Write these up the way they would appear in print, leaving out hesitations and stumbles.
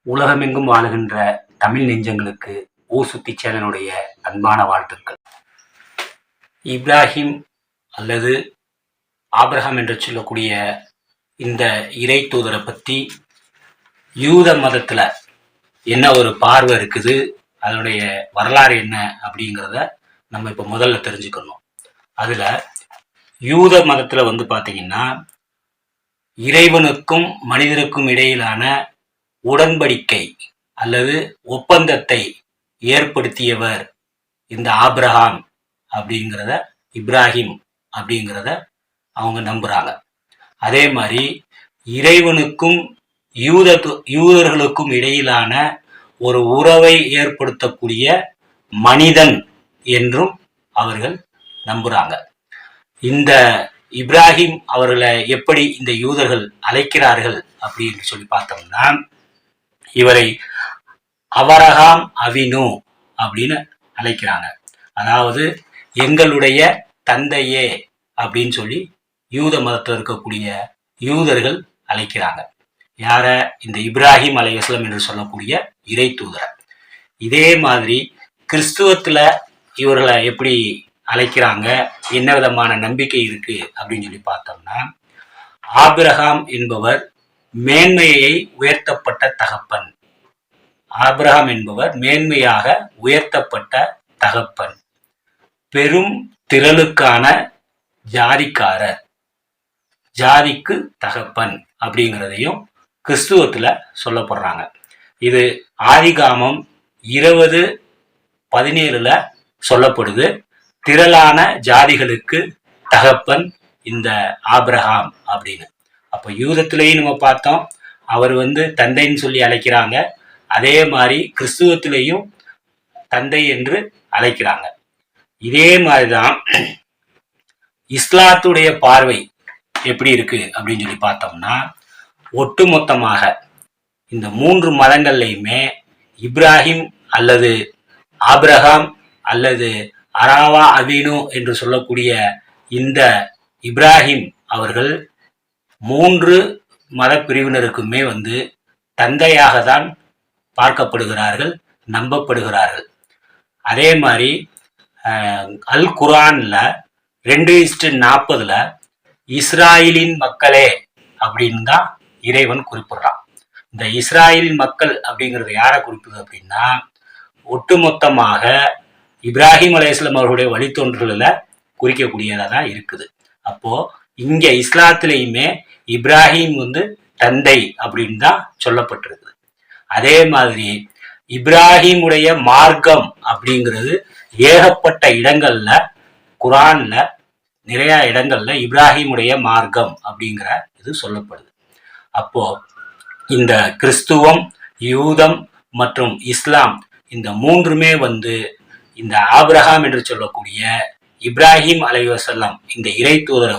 உலகமெங்கும் வாழுகின்ற தமிழ் நெஞ்சங்களுக்கு ஊசுத்தி சேனலுடைய அன்பான வாழ்த்துக்கள். இப்ராஹிம் அல்லது ஆபிரகாம் என்று சொல்லக்கூடிய இந்த இறை தூதரை பற்றி யூத மதத்தில் என்ன ஒரு பார்வை இருக்குது, அதனுடைய வரலாறு என்ன அப்படிங்கிறத நம்ம இப்போ முதல்ல தெரிஞ்சுக்கணும். அதில் யூத மதத்தில் பார்த்தீங்கன்னா, இறைவனுக்கும் மனிதருக்கும் இடையிலான உடன்படிக்கை அல்லது ஒப்பந்தத்தை ஏற்படுத்தியவர் இந்த ஆபிரகாம் அப்படிங்கிறத, இப்ராஹிம் அப்படிங்கிறத அவங்க நம்புறாங்க. அதே மாதிரி இறைவனுக்கும் யூதர்களுக்கும் இடையிலான ஒரு உறவை ஏற்படுத்தக்கூடிய மனிதன் என்றும் அவர்கள் நம்புறாங்க. இந்த இப்ராஹிம் அவர்களை எப்படி இந்த யூதர்கள் அழைக்கிறார்கள் அப்படின்னு சொல்லி பார்த்தோம்னா, இவரை அவரகாம் அவினு அப்படின்னு அழைக்கிறாங்க. அதாவது எங்களுடைய தந்தையே அப்படின்னு சொல்லி யூத மதத்தில் இருக்கக்கூடிய யூதர்கள் அழைக்கிறாங்க. யார? இந்த இப்ராஹிம் அலைஹிஸ்ஸலாம் என்று சொல்லக்கூடிய இறை தூதரை. இதே மாதிரி கிறிஸ்துவத்துல இவர்களை எப்படி அழைக்கிறாங்க, என்ன விதமான நம்பிக்கை இருக்கு அப்படின்னு சொல்லி பார்த்தோம்னா, ஆபிரகாம் என்பவர் மேன்மையை உயர்த்தப்பட்ட தகப்பன். ஆபிரகாம் என்பவர் மேன்மையாக உயர்த்தப்பட்ட தகப்பன், பெரும் திரளுக்கான ஜாதிக்காரர், ஜாதிக்கு தகப்பன் அப்படிங்கிறதையும் கிறிஸ்துவத்துல சொல்லப்படுறாங்க. இது ஆதிகாமம் 20:17 சொல்லப்படுது. திரளான ஜாதிகளுக்கு தகப்பன் இந்த ஆபிரகாம் அப்படின்னு. அப்போ யூதத்திலையும் நம்ம பார்த்தோம், அவர் தந்தைன்னு சொல்லி அழைக்கிறாங்க. அதே மாதிரி கிறிஸ்துவத்திலையும் தந்தை என்று அழைக்கிறாங்க. இதே மாதிரிதான் இஸ்லாத்துடைய பார்வை எப்படி இருக்கு அப்படின்னு சொல்லி பார்த்தோம்னா, ஒட்டுமொத்தமாக இந்த 3 மதங்கள்லையுமே இப்ராஹிம் அல்லது ஆபிரகாம் அல்லது அராவா அவினு என்று சொல்லக்கூடிய இந்த இப்ராஹிம் அவர்கள் 3 மத பிரிவினருக்குமே தந்தையாக தான் பார்க்கப்படுகிறார்கள், நம்பப்படுகிறார்கள். அதே மாதிரி அல் குர்ஆன்ல 2:40 இஸ்ராயலின் மக்களே அப்படின்னு தான் இறைவன் குறிப்பிடுறான். இந்த இஸ்ராயலின் மக்கள் அப்படிங்கிறது யாரை குறிப்பிடுது அப்படின்னா, ஒட்டுமொத்தமாக இப்ராஹிம் அலைஹிஸ்ஸலாம் அவர்களுடைய வழித்தோன்றல்ல குறிக்கக்கூடியதாக தான் இருக்குது. அப்போ இங்க இஸ்லாத்திலையுமே இப்ராஹிம் தந்தை அப்படின்னு தான் சொல்லப்பட்டிருக்குது. அதே மாதிரி இப்ராஹிமுடைய மார்க்கம் அப்படிங்கிறது ஏகப்பட்ட இடங்கள்ல, குர்ஆன்ல நிறைய இடங்கள்ல இப்ராஹிமுடைய மார்க்கம் அப்படிங்கிற இது சொல்லப்படுது. அப்போ இந்த கிறிஸ்துவம், யூதம் மற்றும் இஸ்லாம் இந்த 3மே இந்த ஆபிரகாம் என்று சொல்லக்கூடிய இப்ராஹிம் அலைஹிஸ்ஸலாம் இந்த இறை தூதரை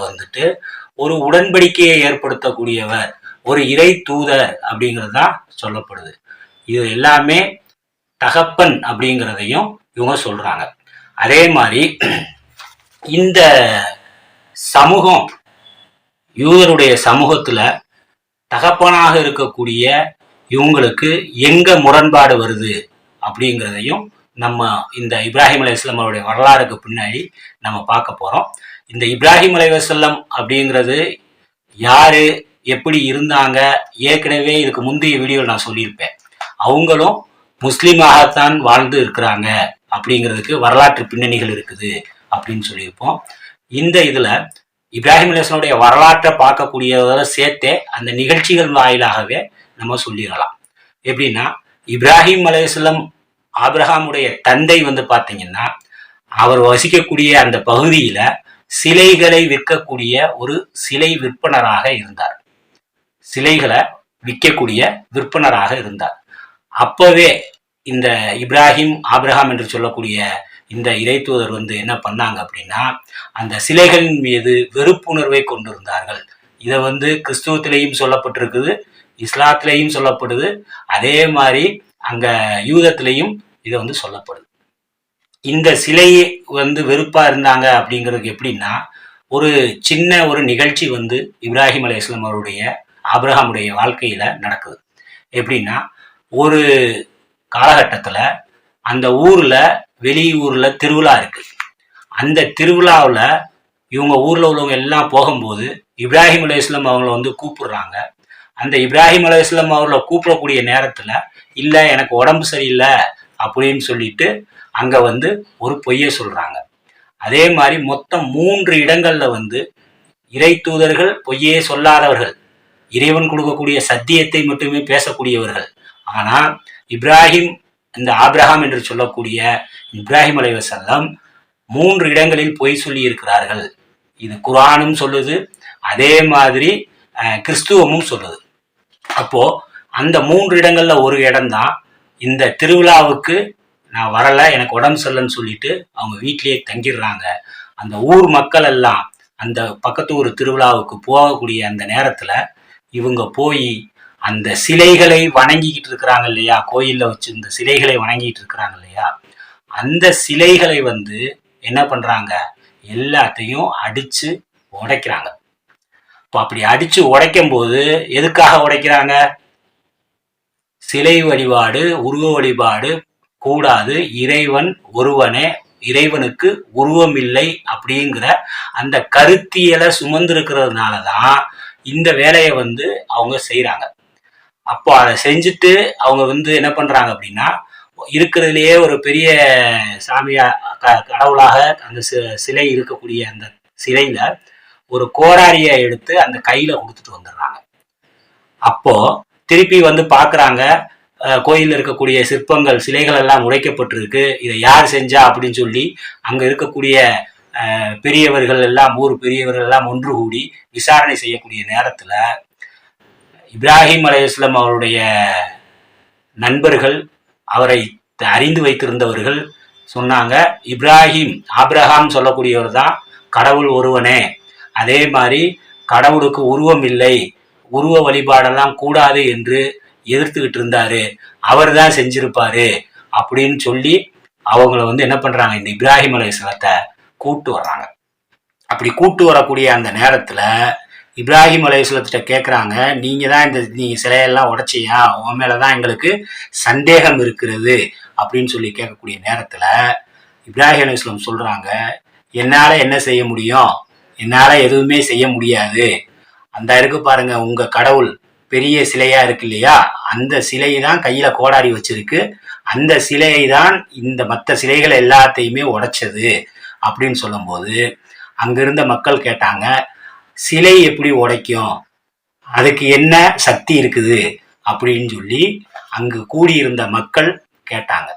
ஒரு உடன்படிக்கையை ஏற்படுத்தக்கூடியவர், ஒரு இறை தூதர் அப்படிங்கிறது தான் சொல்லப்படுது. இது எல்லாமே தகப்பன் அப்படிங்கிறதையும் இவங்க சொல்றாங்க. அதே மாதிரி இந்த சமூகம், யூதருடைய சமூகத்துல தகப்பனாக இருக்கக்கூடிய இவங்களுக்கு எங்க முரண்பாடு வருது அப்படிங்கிறதையும் நம்ம இந்த இப்ராஹிம் அலைஹிஸ்ஸலாம் அவருடைய வரலாறுக்கு பின்னாடி நம்ம பார்க்க போறோம். இந்த இப்ராஹிம் அலைஹிஸ்ஸலாம் அப்படிங்கிறது யாரு, எப்படி இருந்தாங்க, ஏற்கனவே இதுக்கு முந்தைய வீடியோவில் நான் சொல்லியிருப்பேன். அவங்களும் முஸ்லீமாகத்தான் வாழ்ந்து இருக்கிறாங்க அப்படிங்கிறதுக்கு வரலாற்று பின்னணிகள் இருக்குது அப்படின்னு சொல்லியிருப்போம். இந்த இதுல இப்ராஹிம் அலைஹிஸ்ஸலாமுடைய வரலாற்றை பார்க்கக்கூடியதோட சேர்த்தே அந்த நிகழ்ச்சிகள் வாயிலாகவே நம்ம சொல்லிடலாம். எப்படின்னா, இப்ராஹிம் அலைஹிஸ்ஸலாம் ஆபிரகாமுடைய தந்தை பார்த்தீங்கன்னா, அவர் வசிக்கக்கூடிய அந்த பகுதியில சிலைகளை விற்கக்கூடிய ஒரு சிலை விற்பனராக இருந்தார். சிலைகளை விற்கக்கூடிய விற்பனராக இருந்தார். அப்பவே இந்த இப்ராஹிம், ஆபிரகாம் என்று சொல்லக்கூடிய இந்த இறை தூதர் என்ன பண்ணாங்க அப்படின்னா, அந்த சிலைகளின் மீது வெறுப்புணர்வை கொண்டிருந்தார்கள். இதை கிறிஸ்துவத்திலையும் சொல்லப்பட்டிருக்குது, இஸ்லாத்திலையும் சொல்லப்படுது. அதே மாதிரி அங்க யூதத்திலையும் இதை சொல்லப்படுது. இந்த சிலையை வெறுப்பா இருந்தாங்க அப்படிங்கிறதுக்கு எப்படின்னா, ஒரு சின்ன ஒரு நிகழ்ச்சி இப்ராஹிம் அலைஹிஸ்ஸலாம் அவருடைய ஆபிரகாமுடைய வாழ்க்கையில நடக்குது. எப்படின்னா, ஒரு காலகட்டத்துல அந்த ஊர்ல வெளியூர்ல திருவிழா இருக்கு. அந்த திருவிழாவில் இவங்க ஊர்ல உள்ளவங்க எல்லாம் போகும்போது இப்ராஹிம் அலைஹிஸ்ஸலாம் அவங்கள வந்து கூப்பிடுறாங்க. அந்த இப்ராஹிம் அலைஹிஸ்ஸலாம் அவர்களை கூப்பிடக்கூடிய நேரத்துல இல்ல எனக்கு உடம்பு சரியில்லை அப்படின்னு சொல்லிட்டு அங்க வந்து ஒரு பொய்யை சொல்றாங்க. அதே மாதிரி மொத்தம் 3 இடங்கள்ல வந்து இறை தூதர்கள் பொய்யே சொல்லாதவர்கள், இறைவன் கொடுக்கக்கூடிய சத்தியத்தை மட்டுமே பேசக்கூடியவர்கள். ஆனா இப்ராஹிம், இந்த ஆபிரகாம் என்று சொல்லக்கூடிய இப்ராஹிம் அலைஹிஸ்ஸலாம் 3 இடங்களில் பொய் சொல்லி இருக்கிறார்கள். இது குர்ஆனும் சொல்லுது, அதே மாதிரி கிறிஸ்துவமும் சொல்லுது. அப்போ அந்த 3 இடங்கள்ல ஒரு இடம்தான் இந்த திருவிழாவுக்கு நான் வரல, எனக்கு உடம்பு சரியில்லைன்னு சொல்லிட்டு அவங்க வீட்டிலேயே தங்கிடுறாங்க. அந்த ஊர் மக்கள் எல்லாம் அந்த பக்கத்து ஊர் திருவிழாவுக்கு போகக்கூடிய அந்த நேரத்துல இவங்க போய் அந்த சிலைகளை வணங்கிக்கிட்டு இருக்கிறாங்க இல்லையா, கோயில்ல வச்சு இந்த சிலைகளை வணங்கிட்டு இருக்கிறாங்க இல்லையா, அந்த சிலைகளை வந்து என்ன பண்றாங்க, எல்லாத்தையும் அடிச்சு உடைக்கிறாங்க. இப்போ அப்படி அடிச்சு உடைக்கும் போது எதுக்காக உடைக்கிறாங்க? சிலை வழிபாடு, உருவ வழிபாடு கூடாது, இறைவன் ஒருவனே, இறைவனுக்கு உருவம் இல்லை அப்படிங்கிற அந்த கருத்தியலை சுமந்திருக்கிறதுனாலதான் இந்த வேலையை வந்து அவங்க செய்யறாங்க. அப்போ அதை செஞ்சுட்டு அவங்க வந்து என்ன பண்றாங்க அப்படின்னா, இருக்கிறதுலயே ஒரு பெரிய சாமியா கடவுளாக அந்த சிலை இருக்கக்கூடிய அந்த சிலையில ஒரு கோடாரியை எடுத்து அந்த கையில கொடுத்துட்டு வந்துடுறாங்க. அப்போ திருப்பி வந்து பாக்குறாங்க, கோயிலில் இருக்கக்கூடிய சிற்பங்கள், சிலைகள் எல்லாம் உடைக்கப்பட்டிருக்கு, இதை யார் செஞ்சா அப்படின்னு சொல்லி அங்க இருக்கக்கூடிய பெரியவர்கள் எல்லாம், ஊர் பெரியவர்கள் எல்லாம் ஒன்று கூடி விசாரணை செய்யக்கூடிய நேரத்துல இப்ராஹிம் அலைஹிஸ்ஸலாம் அவருடைய நண்பர்கள், அவரை அறிந்து வைத்திருந்தவர்கள் சொன்னாங்க, இப்ராஹிம், ஆபிரகாம் சொல்லக்கூடியவர் தான் கடவுள் ஒருவனே, அதே மாதிரி கடவுளுக்கு உருவம் இல்லை, உருவ வழிபாடெல்லாம் கூடாது என்று எதிர்த்துக்கிட்டு இருந்தாரு, அவர் தான் செஞ்சிருப்பாரு அப்படின்னு சொல்லி அவங்கள வந்து என்ன பண்றாங்க, இந்த இப்ராஹிம் அலைஹிஸ்ஸலாத்தை கூட்டு வர்றாங்க. அப்படி கூட்டு வரக்கூடிய அந்த நேரத்துல இப்ராஹிம் அலைஹிஸ்ஸலாத்திட்ட கேட்குறாங்க, நீங்க தான் நீங்க சிலையெல்லாம் உடைச்சியா, உன் மேலதான் எங்களுக்கு சந்தேகம் இருக்கிறது அப்படின்னு சொல்லி கேட்கக்கூடிய நேரத்துல இப்ராஹிம் அலைஹிஸ்ஸலாம் சொல்றாங்க, என்னால என்ன செய்ய முடியும், என்னால எதுவுமே செய்ய முடியாது, அந்த இருக்கு பாருங்க உங்க கடவுள் பெரிய சிலையா இருக்கு இல்லையா, அந்த சிலை தான் கையில கோடாரி வச்சிருக்கு, அந்த சிலையை தான் இந்த மற்ற சிலைகள் எல்லாத்தையுமே உடைச்சது அப்படின்னு சொல்லும்போது அங்கிருந்த மக்கள் கேட்டாங்க, சிலை எப்படி உடைக்கும், அதுக்கு என்ன சக்தி இருக்குது அப்படின்னு சொல்லி அங்கு கூடியிருந்த மக்கள் கேட்டாங்க.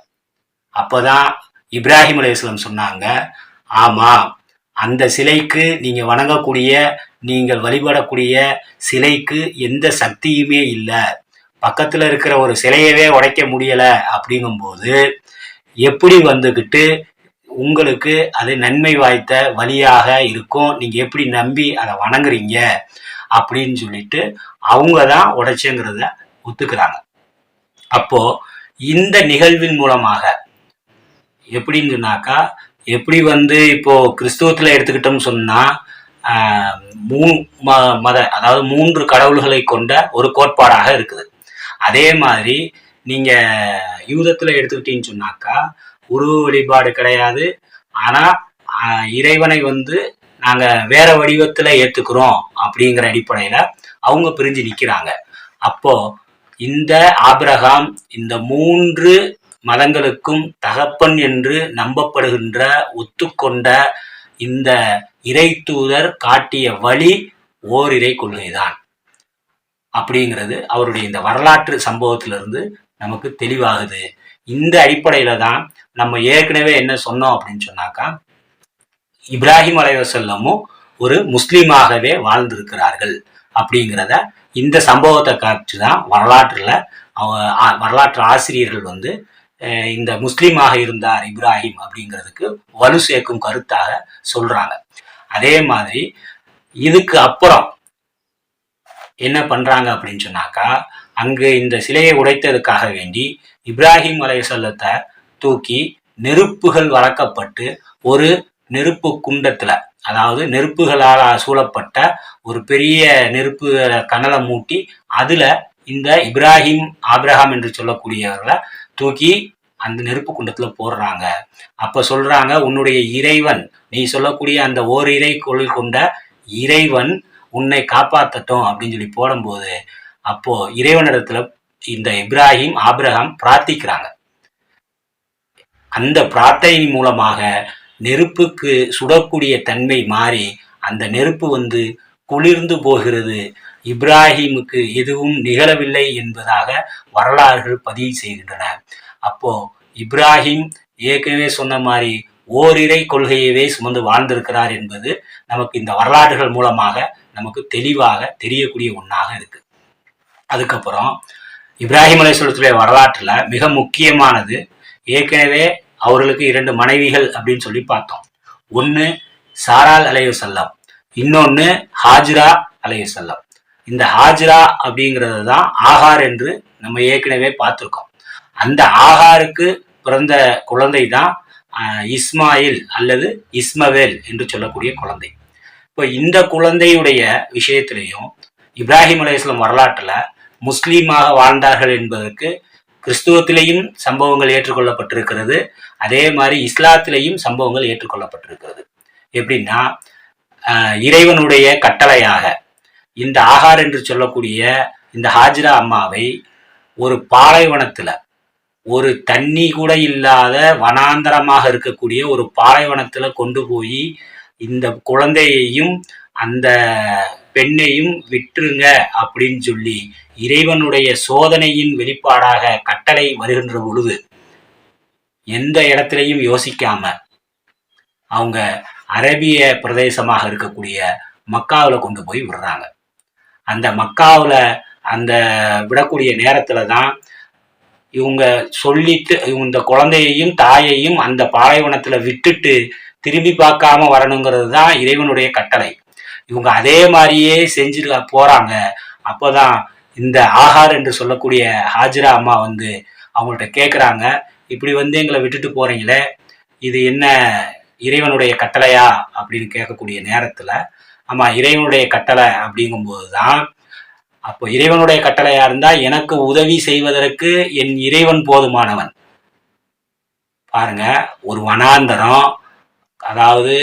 அப்போதான் இப்ராஹிம் அலைஹிஸ்ஸலாம் சொன்னாங்க, ஆமா, அந்த சிலைக்கு நீங்க வணங்கக்கூடிய, நீங்கள் வழிபடக்கூடிய சிலைக்கு எந்த சக்தியுமே இல்லை, பக்கத்துல இருக்கிற ஒரு சிலையவே உடைக்க முடியல அப்படிங்கும்போது எப்படி வந்துகிட்டு உங்களுக்கு அது நன்மை வாய்த்த வழியாக இருக்கும், நீங்க எப்படி நம்பி அதை வணங்குறீங்க அப்படின்னு சொல்லிட்டு அவங்க தான் உடைச்சுங்கிறத ஒத்துக்கிறாங்க. அப்போ இந்த நிகழ்வின் மூலமாக எப்படின்னு சொன்னாக்கா, எப்படி வந்து இப்போ கிறிஸ்துவத்துல எடுத்துக்கிட்டோம்னு சொன்னா மத, அதாவது 3 கடவுள்களை கொண்ட ஒரு கோட்பாடாக இருக்குது. அதே மாதிரி நீங்க யூதத்துல எடுத்துக்கிட்டீங்கன்னு சொன்னாக்கா உருவ வழிபாடு கிடையாது, ஆனா இறைவனை வந்து நாங்க வேற வடிவத்துல ஏத்துக்கிறோம் அப்படிங்கிற அடிப்படையில அவங்க பிரிஞ்சு நிக்கிறாங்க. அப்போ இந்த ஆபிரகாம் இந்த 3 மதங்களுக்கும் தகப்பன் என்று நம்பப்படுகின்ற, ஒத்துக்கொண்ட இந்த இறை தூதர் காட்டிய வழி ஓரிரை கொள்கைதான் அப்படிங்கிறது அவருடைய இந்த வரலாற்று சம்பவத்திலிருந்து நமக்கு தெளிவாகுது. இந்த அடிப்படையில தான் நம்ம ஏற்கனவே என்ன சொன்னோம் அப்படின்னு சொன்னாக்கா, இப்ராஹிம் அலைஹிஸ்ஸலாமும் ஒரு முஸ்லீமாகவே வாழ்ந்திருக்கிறார்கள் அப்படிங்கிறத இந்த சம்பவத்தை காட்சி தான் வரலாற்று ஆசிரியர்கள் வந்து இந்த முஸ்லீமாக இருந்தார் இப்ராஹிம் அப்படிங்கிறதுக்கு வலு சேர்க்கும் கருத்தாக சொல்றாங்க. அதே மாதிரி இதுக்கு அப்புறம் என்ன பண்றாங்க அப்படின்னு சொன்னாக்கா, அங்கு இந்த சிலையை உடைத்ததுக்காக வேண்டி இப்ராஹிம் அலைஹிஸ்ஸலாத்தை தூக்கி நெருப்புகள் வளர்க்கப்பட்டு ஒரு நெருப்பு குண்டத்துல, அதாவது நெருப்புகளால் சூழப்பட்ட ஒரு பெரிய நெருப்பு கனலை மூட்டி அதுல இந்த இப்ராஹிம் ஆபிரகாம் என்று சொல்லக்கூடியவர்களை தூக்கி அந்த நெருப்பு குண்டத்துல போடுறாங்க. அப்ப சொல்றாங்க, உன்னுடைய இறைவன், நீ சொல்லக்கூடிய அந்த ஓரிரை கொள் கொண்ட இறைவன் உன்னை காப்பாற்றட்டும் அப்படின்னு சொல்லி போடும்போது, அப்போ இறைவனிடத்துல இந்த இப்ராஹிம் ஆபிரகாம் பிரார்த்திக்கிறாங்க. அந்த பிரார்த்தனை மூலமாக நெருப்புக்கு சுடக்கூடிய தன்மை மாறி அந்த நெருப்பு குளிர்ந்து போகிறது. இப்ராஹிமுக்கு எதுவும் நிகழவில்லை என்பதாக வரலாறுகள் பதிவு செய்கின்றன. அப்போ இப்ராஹிம் ஏற்கனவே சொன்ன மாதிரி ஓரிரை கொள்கையவே சுமந்து வாழ்ந்திருக்கிறார் என்பது நமக்கு இந்த வரலாறுகள் மூலமாக நமக்கு தெளிவாக தெரியக்கூடிய ஒன்றாக இருக்கு. அதுக்கப்புறம் இப்ராஹிம் அலைஹிஸ்ஸலாத்துடைய வரலாற்றுல மிக முக்கியமானது, ஏற்கனவே அவர்களுக்கு 2 மனைவிகள் அப்படின்னு சொல்லி பார்த்தோம். ஒன்று சாரால் அலைஹிஸ்ஸலாம், இன்னொன்று ஹாஜ்ரா அலைஹிஸ்ஸலாம். இந்த ஹாஜ்ரா அப்படிங்கிறது தான் ஆகார் என்று நம்ம ஏற்கனவே பார்த்துருக்கோம். அந்த ஆகாருக்கு பிறந்த குழந்தை தான் இஸ்மாயில் அல்லது இஸ்மவேல் என்று சொல்லக்கூடிய குழந்தை. இப்போ இந்த குழந்தையுடைய விஷயத்திலையும் இப்ராஹிம் அலைஹிஸ்ஸலாம் வரலாற்றுல முஸ்லீமாக வாழ்ந்தார்கள் என்பதற்கு கிறிஸ்துவத்திலையும் சம்பவங்கள் ஏற்றுக்கொள்ளப்பட்டிருக்கிறது. அதே மாதிரி இஸ்லாத்திலையும் சம்பவங்கள் ஏற்றுக்கொள்ளப்பட்டிருக்கிறது. எப்படின்னா, இறைவனுடைய கட்டளையாக இந்த ஆகார் என்று சொல்லக்கூடிய இந்த ஹாஜ்ரா அம்மாவை ஒரு பாலைவனத்துல, ஒரு தண்ணி கூட இல்லாத வனாந்தரமாக இருக்கக்கூடிய ஒரு பாலைவனத்துல கொண்டு போய் இந்த குழந்தையையும் அந்த பெண்ணையும் விட்டுருங்க அப்படின்னு சொல்லி இறைவனுடைய சோதனையின் வெளிப்பாடாக கட்டளை வருகின்ற பொழுது எந்த இடத்திலையும் யோசிக்காம அவங்க அரபிய பிரதேசமாக இருக்கக்கூடிய மக்காவில் கொண்டு போய் விடுறாங்க. அந்த மக்காவில் அந்த விடக்கூடிய நேரத்துல தான் இவங்க சொல்லிட்டு இந்த குழந்தையையும் தாயையும் அந்த பாலைவனத்துல விட்டுட்டு திரும்பி பார்க்காம வரணுங்கிறது தான் இறைவனுடைய கட்டளை. இவங்க அதே மாதிரியே செஞ்சு போறாங்க. அப்போதான் இந்த ஆகார் என்று சொல்லக்கூடிய ஹாஜ்ரா அம்மா அவங்கள்ட்ட கேட்குறாங்க, இப்படி எங்களை விட்டுட்டு போறீங்களே, இது என்ன இறைவனுடைய கட்டளையா அப்படின்னு கேட்கக்கூடிய நேரத்துல, ஆமா இறைவனுடைய கட்டளை அப்படிங்கும்போது தான், அப்போ இறைவனுடைய கட்டளையா இருந்தா எனக்கு உதவி செய்வதற்கு என் இறைவன் போதுமானவன். பாருங்க, ஒரு வனாந்தரம், அதாவது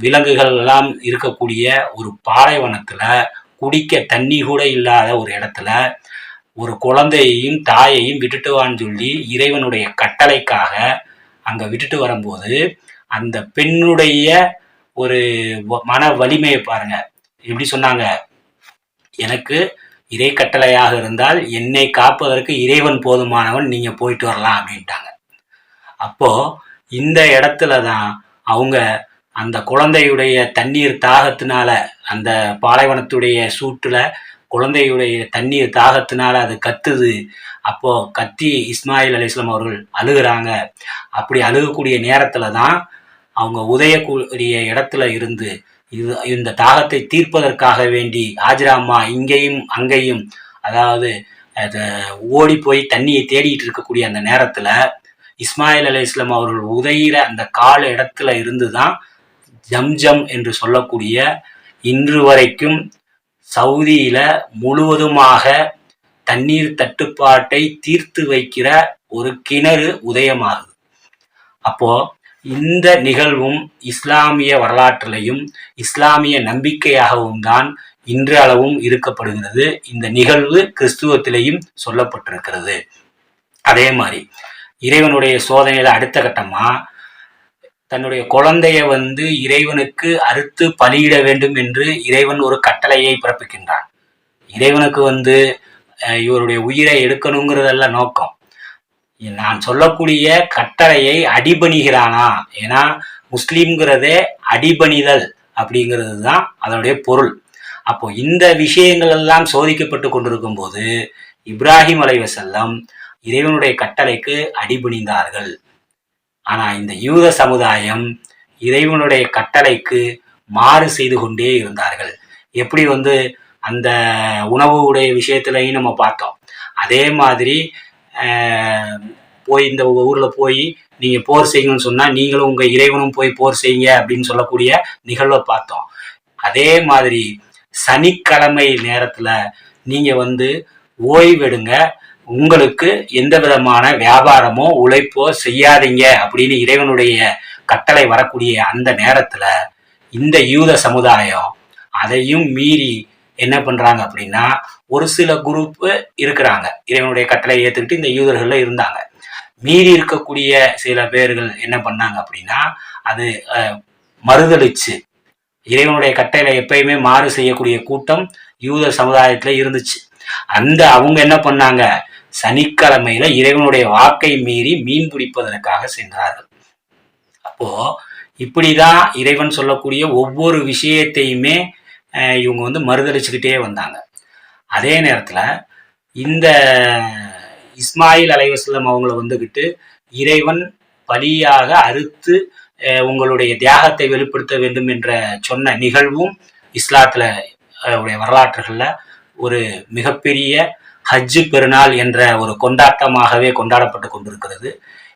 விலங்குகள் எல்லாம் இருக்கக்கூடிய ஒரு பாலைவனத்துல குடிக்க தண்ணி கூட இல்லாத ஒரு இடத்துல ஒரு குழந்தையையும் தாயையும் விட்டுட்டுவான்னு சொல்லி இறைவனுடைய கட்டளைக்காக அங்க விட்டுட்டு வரும்போது அந்த பெண்ணுடைய ஒரு மன வலிமையை பாருங்க. எப்படி சொன்னாங்க, எனக்கு இறை கட்டளையாக இருந்தால் என்னை காப்பதற்கு இறைவன் போதுமானவன், நீங்க போயிட்டு வரலாம் அப்படின்ட்டாங்க. அப்போ இந்த இடத்துலதான் அவங்க அந்த குழந்தையுடைய தண்ணீர் தாகத்தினால, அந்த பாலைவனத்துடைய சூட்டுல குழந்தையுடைய தண்ணீர் தாகத்தினால அது கத்துது. அப்போ கத்தி இஸ்மாயில் அலைஹிஸ்ஸலாம் அவர்கள் அழுகுறாங்க. அப்படி அழுகக்கூடிய நேரத்துல தான் அவங்க உதயக்கூடிய இடத்துல இருந்து இந்த தாகத்தை தீர்ப்பதற்காக வேண்டி ஹாஜ்ரா அம்மா இங்கேயும் அங்கேயும், அதாவது ஓடி போய் தண்ணியை தேடிட்டு இருக்கக்கூடிய அந்த நேரத்துல இஸ்மாயில் அலைஹிஸ்ஸலாம் அவர்கள் உதையிற அந்த கால இடத்துல இருந்துதான் ஜம்ஜம் என்று சொல்லக்கூடிய இன்று வரைக்கும் சவுதியில முழுவதுமாக தண்ணீர் தட்டுப்பாட்டை தீர்த்து வைக்கிற ஒரு கிணறு உதயமாகுது. அப்போ இந்த நிகழ்வும் இஸ்லாமிய வரலாற்றிலையும் இஸ்லாமிய நம்பிக்கையாகவும் தான் இன்றளவும் இருக்கப்படுகிறது. இந்த நிகழ்வு கிறிஸ்துவத்திலையும் சொல்லப்பட்டிருக்கிறது. அதே மாதிரி இறைவனுடைய சோதனையில அடுத்த கட்டமா தன்னுடைய குழந்தைய இறைவனுக்கு அறுத்து பலியிட வேண்டும் என்று இறைவன் ஒரு கட்டளையை பிறப்பிக்கின்றான். இறைவனுக்கு இவருடைய உயிரை எடுக்கணுங்கிறதல்ல நோக்கம். நான் சொல்லக்கூடிய கட்டளையை அடிபணிகிறானா, ஏன்னா முஸ்லீம்ங்கிறதே அடிபணிதல் அப்படிங்கிறது தான் அதனுடைய பொருள். அப்போ இந்த விஷயங்கள் எல்லாம் சோதிக்கப்பட்டு கொண்டிருக்கும் போது இப்ராஹிம் அலைஹிஸ்ஸலாம் இறைவனுடைய கட்டளைக்கு அடிபணிந்தார்கள். ஆனா இந்த யூத சமுதாயம் இறைவனுடைய கட்டளைக்கு மாறு செய்து கொண்டே இருந்தார்கள். எப்படி அந்த உணவுடைய விஷயத்திலையும் நம்ம பார்த்தோம். அதே மாதிரி போய் இந்த ஊர்ல போய் நீங்க போர் செய்யணும்னு சொன்னா நீங்களும் உங்க இறைவனும் போய் போர் செய்யுங்க அப்படின்னு சொல்லக்கூடிய நிகழ்வை பார்த்தோம். அதே மாதிரி சனிக்கிழமை நேரத்துல நீங்கள் வந்து ஓய்வெடுங்க, உங்களுக்கு எந்த விதமான வியாபாரமோ உழைப்போ செய்யாதீங்க அப்படின்னு இறைவனுடைய கட்டளை வரக்கூடிய அந்த நேரத்தில் இந்த யூத சமுதாயம் அதையும் மீறி என்ன பண்றாங்க அப்படின்னா, ஒரு சில குரூப் இருக்கிறாங்க இறைவனுடைய கட்டளை ஏற்றுக்கிட்டு இந்த யூதர்கள்ல இருந்தாங்க. மீறி இருக்கக்கூடிய சில பேர்கள் என்ன பண்ணாங்க அப்படின்னா, அது மறுதளிச்சு இறைவனுடைய கட்டளை எப்பயுமே மாறு செய்யக்கூடிய கூட்டம் யூத சமுதாயத்துல இருந்துச்சு. அவங்க என்ன பண்ணாங்க, சனிக்கிழமையில இறைவனுடைய வாக்கை மீறி மீன் பிடிப்பதற்காக சென்றார்கள். அப்போ இப்படிதான் இறைவன் சொல்லக்கூடிய ஒவ்வொரு விஷயத்தையுமே இவங்க வந்து மறுதளிச்சுக்கிட்டே வந்தாங்க. அதே நேரத்துல இந்த இஸ்மாயில் அலைஹிஸ்ஸலாம் அவங்கள வந்துகிட்டு இறைவன் பலியாக அறுத்து உங்களுடைய தியாகத்தை வெளிப்படுத்த வேண்டும் என்ற சொன்ன நிகழ்வும் இஸ்லாத்துல உடைய வரலாற்றுகள்ல ஒரு மிகப்பெரிய ஹஜ்ஜு பெருநாள் என்ற ஒரு கொண்டாட்டமாகவே கொண்டாடப்பட்டு கொண்டிருக்கிறது.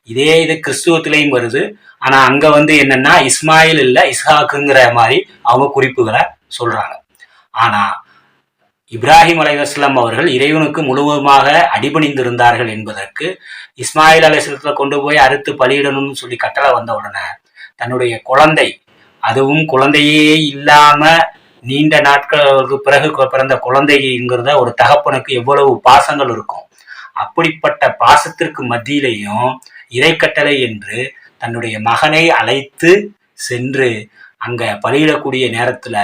இது கிறிஸ்துவத்திலையும் வருது. ஆனா அங்க வந்து என்னன்னா இஸ்மாயில் இல்ல இஸ்ஹாக்குங்கிற மாதிரி அவங்க குறிப்புகளை சொல்றாங்க. ஆனா இப்ராஹிம் அலைஹிஸ்ஸலாம் அவர்கள் இறைவனுக்கு முழுவதுமாக அடிபணிந்திருந்தார்கள் என்பதற்கு இஸ்மாயில் அலைஹிஸ்ஸலத்தை கொண்டு போய் அறுத்து பலியிடணும்னு சொல்லி கட்டளை வந்த உடனே தன்னுடைய குழந்தை, அதுவும் குழந்தையே இல்லாம நீண்ட நாட்களுக்கு பிறகு பிறந்த குழந்தைங்கிறத ஒரு தகப்பனுக்கு எவ்வளவு பாசங்கள் இருக்கும். அப்படிப்பட்ட பாசத்திற்கு மத்தியிலையும் இறைக்கட்டளை என்று தன்னுடைய மகனை அழைத்து சென்று அங்க பலியிடக்கூடிய நேரத்துல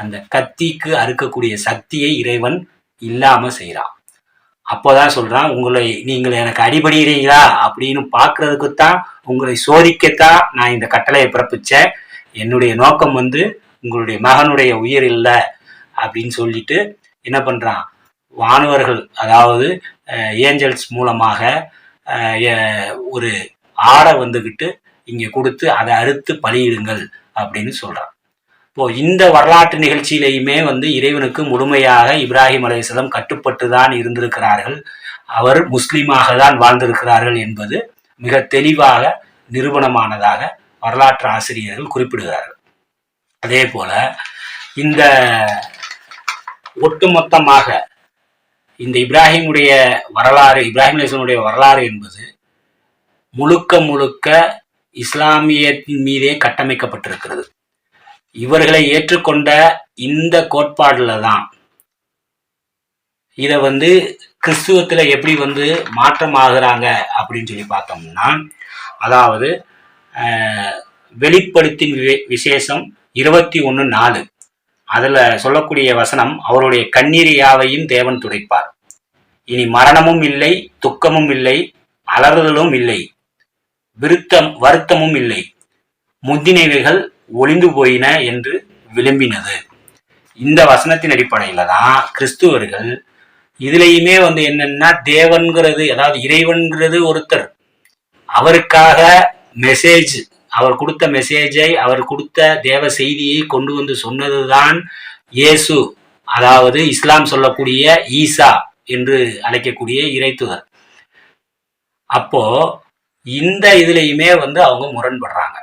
அந்த கத்திக்கு அறுக்கக்கூடிய சக்தியை இறைவன் இல்லாம செய்யறான். அப்போதான் சொல்றான், நீங்கள் எனக்கு அடிபடுகிறீங்களா அப்படின்னு பாக்குறதுக்குத்தான், உங்களை சோதிக்கத்தான் நான் இந்த கட்டளையை பிறப்பிச்சேன். என்னுடைய நோக்கம் வந்து உங்களுடைய மகனுடைய உயிர் இல்லை அப்படின்னு சொல்லிட்டு என்ன பண்றான், வானவர்கள் அதாவது ஏஞ்சல்ஸ் மூலமாக ஒரு ஆடை வந்துகிட்டு இங்க கொடுத்து அதை அறுத்து பலியிடுங்கள் அப்படின்னு சொல்றான். இப்போ இந்த வரலாற்று நிகழ்ச்சியிலையுமே வந்து இறைவனுக்கு முழுமையாக இப்ராஹிம் அலைஹிஸ்ஸலாம் கட்டுப்பட்டு தான் இருந்திருக்கிறார்கள், அவர் முஸ்லீமாக தான் வாழ்ந்திருக்கிறார்கள் என்பது மிக தெளிவாக நிரூபணமானதாக வரலாற்று ஆசிரியர்கள் குறிப்பிடுகிறார்கள். அதே போல இந்த ஒட்டுமொத்தமாக இந்த இப்ராஹிம் அலைஹிஸ்ஸலாமுடைய வரலாறு என்பது முழுக்க முழுக்க இஸ்லாமியத்தின் மீதே கட்டமைக்கப்பட்டிருக்கிறது. இவர்களை ஏற்றுக்கொண்ட இந்த கோட்பாடுல தான் இதை வந்து கிறிஸ்துவத்துல எப்படி வந்து மாற்றம் ஆகுறாங்க அப்படின்னு சொல்லி பார்த்தோம்னா, அதாவது வெளிப்படுத்தின் விசேஷம் 21:4 அதுல சொல்லக்கூடிய வசனம், அவருடைய கண்ணீர் யாவையும் தேவன் துடைப்பார், இனி மரணமும் இல்லை, துக்கமும் இல்லை, அலறுதலும் இல்லை, வருத்தமும் இல்லை, முந்தினவைகள் ஒளிந்து போயின என்று விளம்பினது. இந்த வசனத்தின் அடிப்படையில தான் கிறிஸ்துவர்கள் இதுலையுமே வந்து என்னன்னா, தேவன்கிறது அதாவது இறைவன்கிறது ஒருத்தர், அவருக்காக மெசேஜ், அவர் கொடுத்த மெசேஜை, அவர் கொடுத்த தேவ செய்தியை கொண்டு வந்து சொன்னதுதான் இயேசு, அதாவது இஸ்லாம் சொல்லக்கூடிய ஈசா என்று அழைக்கக்கூடிய இறைத்துதர். அப்போ இந்த இதுலையுமே வந்து அவங்க முரண்படுறாங்க.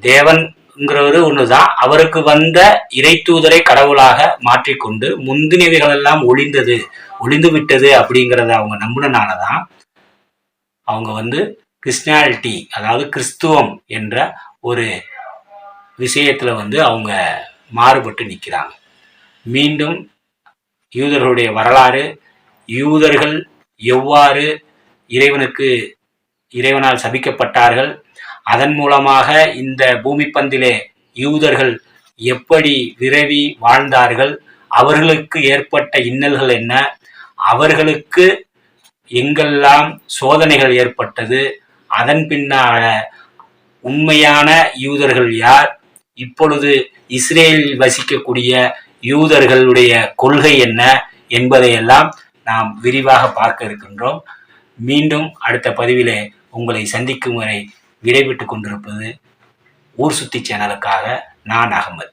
தேவன்கிறவரு ஒண்ணுதான், அவருக்கு வந்த இறைத்தூதரை கடவுளாக மாற்றிக்கொண்டு முந்தினவைகள் எல்லாம் ஒளிந்து விட்டது அப்படிங்கிறத அவங்க நம்பினாலதான் அவங்க வந்து கிறிஸ்டியானிட்டி அதாவது கிறிஸ்துவம் என்ற ஒரு விஷயத்துல வந்து அவங்க மாறுபட்டு நிற்கிறாங்க. மீண்டும் யூதர்களுடைய வரலாறு, யூதர்கள் எவ்வாறு இறைவனால் சபிக்கப்பட்டார்கள், அதன் மூலமாக இந்த பூமி பந்திலே யூதர்கள் எப்படி விரவி வாழ்ந்தார்கள், அவர்களுக்கு ஏற்பட்ட இன்னல்கள் என்ன, அவர்களுக்கு எங்கெல்லாம் சோதனைகள் ஏற்பட்டது, அதன் பின்னாக உண்மையான யூதர்கள் யார், இப்பொழுது இஸ்ரேலில் வசிக்கக்கூடிய யூதர்களுடைய கொள்கை என்ன என்பதையெல்லாம் நாம் விரிவாக பார்க்க இருக்கின்றோம். மீண்டும் அடுத்த பதிவிலே உங்களை சந்திக்கும் வரை விடைபெற்றுக் கொண்டிருப்பது ஊர் சுத்தி சேனலுக்காக நான் அகமது.